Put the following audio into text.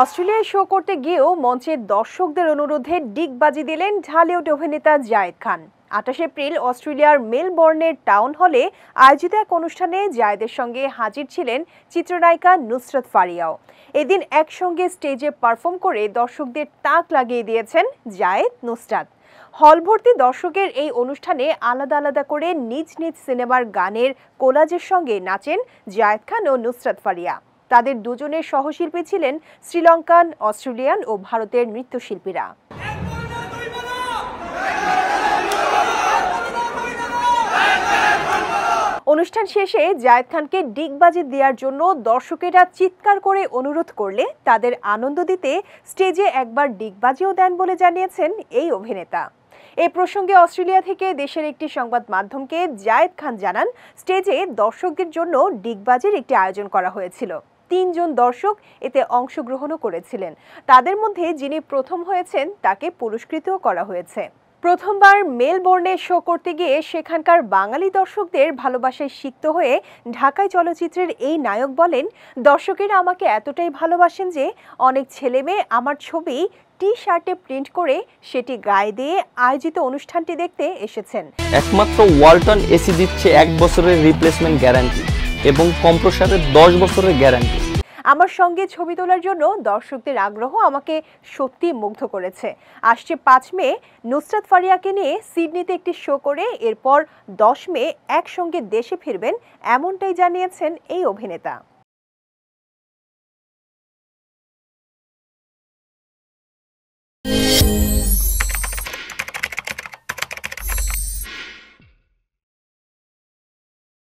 অস্ট্রেলিয়ায় শো করতে গিয়েও মঞ্চের দর্শকদের অনুরোধে ডিগবাজি দিলেন ঢালিউড অভিনেতা জায়েদ খান। ২৮ এপ্রিল অস্ট্রেলিয়ার মেলবোর্নের টাউন হলে আয়োজিত এক অনুষ্ঠানে জায়েদের সঙ্গে হাজির ছিলেন চিত্রনায়িকা নুসরাত ফারিয়াও। এদিন একসঙ্গে স্টেজে পারফর্ম করে দর্শকদের তাক লাগিয়ে দিয়েছেন জায়েদ, নুসরাত। হল ভর্তি দর্শকের এই অনুষ্ঠানে আলাদা আলাদা করে নিজ নিজ সিনেমার গানের কোলাজের সঙ্গে নাচেন জায়েদ খান ও নুসরাত ফারিয়া। তাদের দুজনের সহশিল্পী ছিলেন শ্রীলঙ্কান, অস্ট্রেলিয়ান ও ভারতের নৃত্যশিল্পীরা। অনুষ্ঠান শেষে জায়েদ খানকে ডিগবাজি দেওয়ার জন্য দর্শকেরা চিৎকার করে অনুরোধ করলে তাদের আনন্দ দিতে স্টেজে একবার ডিগবাজিও দেন বলে জানিয়েছেন এই অভিনেতা। এই প্রসঙ্গে অস্ট্রেলিয়া থেকে দেশের একটি সংবাদ মাধ্যমকে জায়েদ খান জানান, স্টেজে দর্শকদের জন্য ডিগবাজির একটি আয়োজন করা হয়েছিল। ৩ জন দর্শক এতে অংশগ্রহণও করেছিলেন। তাদের মধ্যে যিনি প্রথম হয়েছেন তাকে পুরস্কৃতও করা হয়েছে। প্রথমবার মেলবোর্নে শো করতে গিয়ে সেখানকার বাঙালি দর্শকদের ভালোবাসায় সিক্ত হয়ে ঢাকাই চলচ্চিত্রের এই নায়ক বলেন, দর্শকেরা আমাকে এতটাই ভালোবাসেন যে অনেক ছেলেমেয়ে আমার ছবি টি-শার্টে প্রিন্ট করে সেটি গায়ে দিয়ে আয়োজিত অনুষ্ঠানটি দেখতে এসেছেন। একমাত্র ওয়ালটন এসি দিচ্ছে 1 বছরের রিপ্লেসমেন্ট গ্যারান্টি এবং কম্প্রেসরের 10 বছরের গ্যারান্টি। আমার সঙ্গে ছবি তোলার জন্য দর্শকদের আগ্রহ আমাকে সত্যি মুগ্ধ করেছে। আসছে 5 মে নুসরাত ফারিয়াকে নিয়ে সিডনিতে একটি শো করে এরপর 10 মে একসঙ্গে দেশে ফিরবেন, এমনটাই জানিয়েছেন এই অভিনেতা।